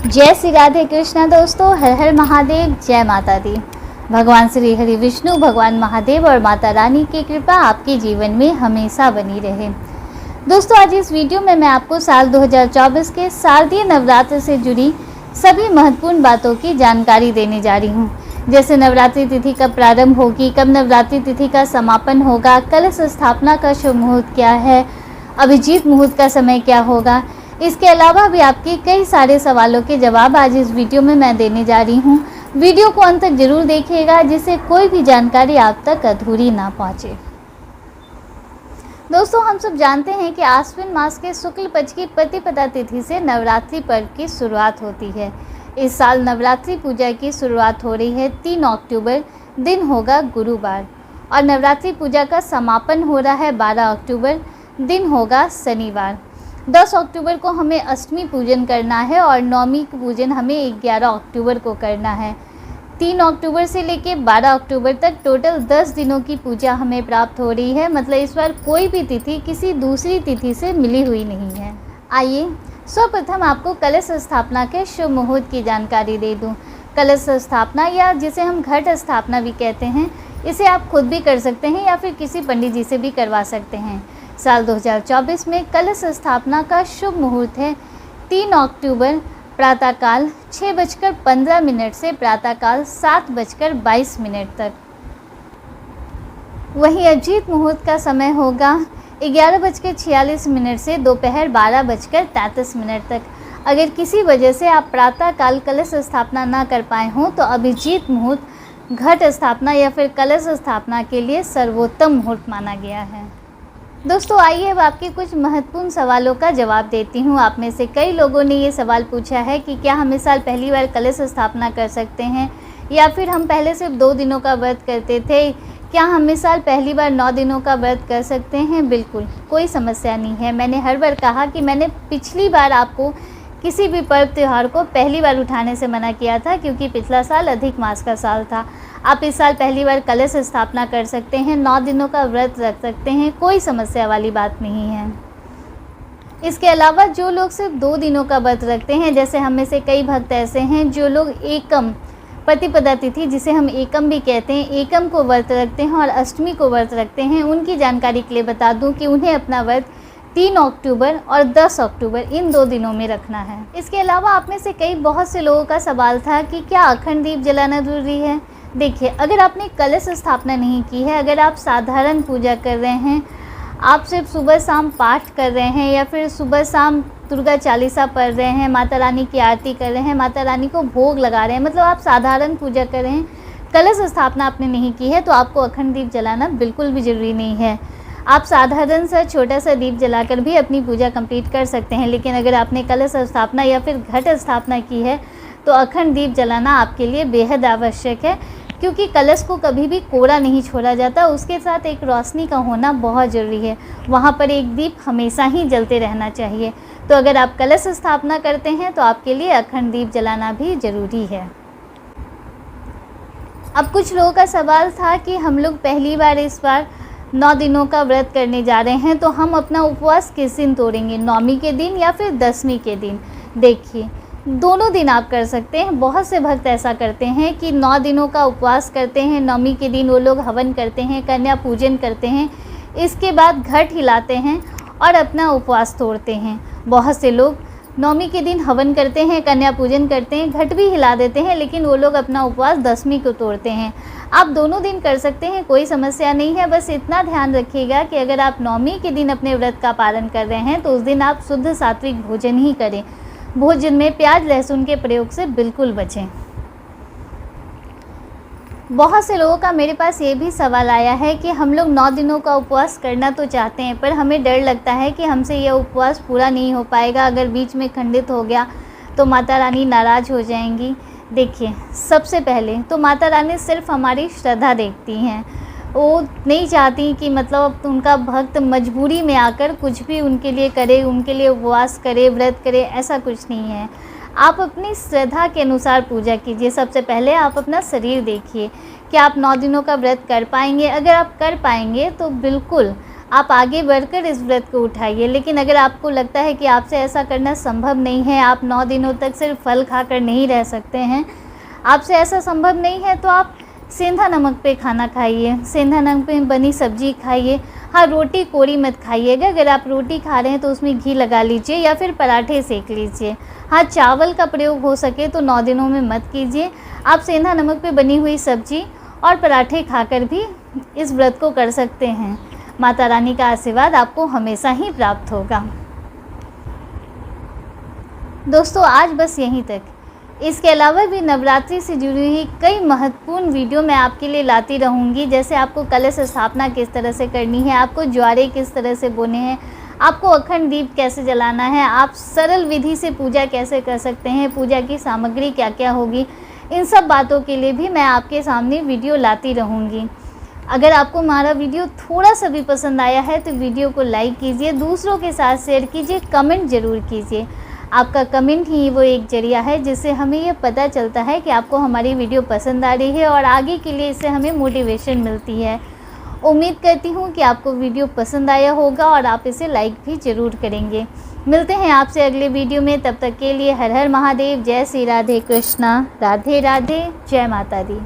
जय श्री राधे कृष्णा दोस्तों, हर हर महादेव, जय माता दी। भगवान श्री हरि विष्णु, भगवान महादेव और माता रानी की कृपा आपके जीवन में हमेशा बनी रहे। दोस्तों, आज इस वीडियो में मैं आपको साल 2024 के शारदीय नवरात्र से जुड़ी सभी महत्वपूर्ण बातों की जानकारी देने जा रही हूँ। जैसे नवरात्रि तिथि कब प्रारंभ होगी, कब नवरात्रि तिथि का समापन होगा, कलश स्थापना का शुभ मुहूर्त क्या है, अभिजीत मुहूर्त का समय क्या होगा। इसके अलावा भी आपके कई सारे सवालों के जवाब आज इस वीडियो में मैं देने जा रही हूँ। वीडियो को अंत तक जरूर देखिएगा, जिससे कोई भी जानकारी आप तक अधूरी ना पहुँचे। दोस्तों, हम सब जानते हैं कि आश्विन मास के शुक्ल पक्ष की प्रतिपदा तिथि से नवरात्रि पर्व की शुरुआत होती है। इस साल नवरात्रि पूजा की शुरुआत हो रही है 3 अक्टूबर, दिन होगा गुरुवार, और नवरात्रि पूजा का समापन हो रहा है 12 अक्टूबर, दिन होगा शनिवार। 10 अक्टूबर को हमें अष्टमी पूजन करना है और नवमी पूजन हमें 11 अक्टूबर को करना है। 3 अक्टूबर से लेकर 12 अक्टूबर तक टोटल 10 दिनों की पूजा हमें प्राप्त हो रही है। मतलब इस बार कोई भी तिथि किसी दूसरी तिथि से मिली हुई नहीं है। आइए सर्वप्रथम आपको कलश स्थापना के शुभ मुहूर्त की जानकारी दे दूं। कलश स्थापना, या जिसे हम घट स्थापना भी कहते हैं, इसे आप खुद भी कर सकते हैं या फिर किसी पंडित जी से भी करवा सकते हैं। साल 2024 में कलश स्थापना का शुभ मुहूर्त है 3 अक्टूबर प्रातःकाल 6:15 से प्रातःकाल 7:22 तक। वहीं अभिजीत मुहूर्त का समय होगा 11:46 से दोपहर 12:33 तक। अगर किसी वजह से आप प्रातःकाल कलश स्थापना ना कर पाए हों तो अभिजीत मुहूर्त घट स्थापना या फिर कलश स्थापना के लिए सर्वोत्तम मुहूर्त माना गया है। दोस्तों, आइए अब आपके कुछ महत्वपूर्ण सवालों का जवाब देती हूँ। आप में से कई लोगों ने ये सवाल पूछा है कि क्या हम इस साल पहली बार कलश स्थापना कर सकते हैं, या फिर हम पहले सिर्फ 2 दिनों का व्रत करते थे, क्या हम इस साल पहली बार 9 दिनों का व्रत कर सकते हैं। बिल्कुल कोई समस्या नहीं है। मैंने हर बार कहा कि मैंने पिछली बार आपको किसी भी पर्व त्यौहार को पहली बार उठाने से मना किया था, क्योंकि पिछला साल अधिक मास का साल था। आप इस साल पहली बार कलश स्थापना कर सकते हैं, 9 दिनों का व्रत रख सकते हैं, कोई समस्या वाली बात नहीं है। इसके अलावा जो लोग सिर्फ 2 दिनों का व्रत रखते हैं, जैसे हम में से कई भक्त ऐसे हैं जो लोग एकम प्रतिपदा तिथि, जिसे हम एकम भी कहते हैं, एकम को व्रत रखते हैं और अष्टमी को व्रत रखते हैं, उनकी जानकारी के लिए बता दूं कि उन्हें अपना व्रत 3 अक्टूबर और 10 अक्टूबर इन 2 दिनों में रखना है। इसके अलावा आप में से बहुत से लोगों का सवाल था कि क्या अखंड दीप जलाना जरूरी है। देखिए, अगर आपने कलश स्थापना नहीं की है, अगर आप साधारण पूजा कर रहे हैं, आप सिर्फ सुबह शाम पाठ कर रहे हैं या फिर सुबह शाम दुर्गा चालीसा पढ़ रहे हैं, माता रानी की आरती कर रहे हैं, माता रानी को भोग लगा रहे हैं, मतलब आप साधारण पूजा कर रहे हैं, कलश स्थापना आपने नहीं की है, तो आपको अखंड दीप जलाना बिल्कुल भी ज़रूरी नहीं है। आप साधारण सा छोटा सा दीप जलाकर भी अपनी पूजा कंप्लीट कर सकते हैं। लेकिन अगर आपने कलश स्थापना या फिर घट स्थापना की है तो अखंड दीप जलाना आपके लिए बेहद आवश्यक है, क्योंकि कलश को कभी भी कोरा नहीं छोड़ा जाता, उसके साथ एक रोशनी का होना बहुत ज़रूरी है। वहाँ पर एक दीप हमेशा ही जलते रहना चाहिए। तो अगर आप कलश स्थापना करते हैं तो आपके लिए अखंड दीप जलाना भी ज़रूरी है। अब कुछ लोगों का सवाल था कि हम लोग पहली बार इस बार 9 दिनों का व्रत करने जा रहे हैं, तो हम अपना उपवास किस दिन तोड़ेंगे, नवमी के दिन या फिर 10वीं के दिन। देखिए, दोनों दिन आप कर सकते हैं। बहुत से भक्त ऐसा करते हैं कि 9 दिनों का उपवास करते हैं, नवमी के दिन वो लोग हवन करते हैं, कन्या पूजन करते हैं, इसके बाद घट हिलाते हैं और अपना उपवास तोड़ते हैं। बहुत से लोग नवमी के दिन हवन करते हैं, कन्या पूजन करते हैं, घट भी हिला देते हैं, लेकिन वो लोग अपना उपवास 10वीं को तोड़ते हैं। आप दोनों दिन कर सकते हैं, कोई समस्या नहीं है। बस इतना ध्यान रखिएगा कि अगर आप नवमी के दिन अपने व्रत का पालन कर रहे हैं तो उस दिन आप शुद्ध सात्विक भोजन ही करें। भोजन में प्याज लहसुन के प्रयोग से बिल्कुल बचें। बहुत से लोगों का मेरे पास ये भी सवाल आया है कि हम लोग 9 दिनों का उपवास करना तो चाहते हैं, पर हमें डर लगता है कि हमसे यह उपवास पूरा नहीं हो पाएगा, अगर बीच में खंडित हो गया तो माता रानी नाराज़ हो जाएंगी। देखिए, सबसे पहले तो माता रानी सिर्फ हमारी श्रद्धा देखती हैं। वो नहीं चाहती कि मतलब उनका भक्त मजबूरी में आकर कुछ भी उनके लिए करे, उनके लिए उपवास करे, व्रत करे, ऐसा कुछ नहीं है। आप अपनी श्रद्धा के अनुसार पूजा कीजिए। सबसे पहले आप अपना शरीर देखिए कि आप 9 दिनों का व्रत कर पाएंगे। अगर आप कर पाएंगे तो बिल्कुल आप आगे बढ़कर इस व्रत को उठाइए। लेकिन अगर आपको लगता है कि आपसे ऐसा करना संभव नहीं है, आप 9 दिनों तक सिर्फ फल खाकर नहीं रह सकते हैं, आपसे ऐसा संभव नहीं है, तो आप सेंधा नमक पे खाना खाइए, सेंधा नमक पे बनी सब्जी खाइए। हाँ, रोटी कोरी मत खाइएगा। अगर आप रोटी खा रहे हैं तो उसमें घी लगा लीजिए या फिर पराठे सेक लीजिए। हाँ, चावल का प्रयोग हो सके तो 9 दिनों में मत कीजिए। आप सेंधा नमक पे बनी हुई सब्जी और पराठे खाकर भी इस व्रत को कर सकते हैं। माता रानी का आशीर्वाद आपको हमेशा ही प्राप्त होगा। दोस्तों, आज बस यहीं तक। इसके अलावा भी नवरात्रि से जुड़ी हुई कई महत्वपूर्ण वीडियो मैं आपके लिए लाती रहूँगी। जैसे आपको कलश स्थापना किस तरह से करनी है, आपको ज्वारे किस तरह से बोने हैं, आपको अखंड दीप कैसे जलाना है, आप सरल विधि से पूजा कैसे कर सकते हैं, पूजा की सामग्री क्या क्या होगी, इन सब बातों के लिए भी मैं आपके सामने वीडियो लाती रहूँगी। अगर आपको हमारा वीडियो थोड़ा सा भी पसंद आया है तो वीडियो को लाइक कीजिए, दूसरों के साथ शेयर कीजिए, कमेंट ज़रूर कीजिए। आपका कमेंट ही वो एक जरिया है जिससे हमें ये पता चलता है कि आपको हमारी वीडियो पसंद आ रही है और आगे के लिए इससे हमें मोटिवेशन मिलती है। उम्मीद करती हूँ कि आपको वीडियो पसंद आया होगा और आप इसे लाइक भी ज़रूर करेंगे। मिलते हैं आपसे अगले वीडियो में, तब तक के लिए हर हर महादेव, जय श्री राधे कृष्णा, राधे राधे, जय माता दी।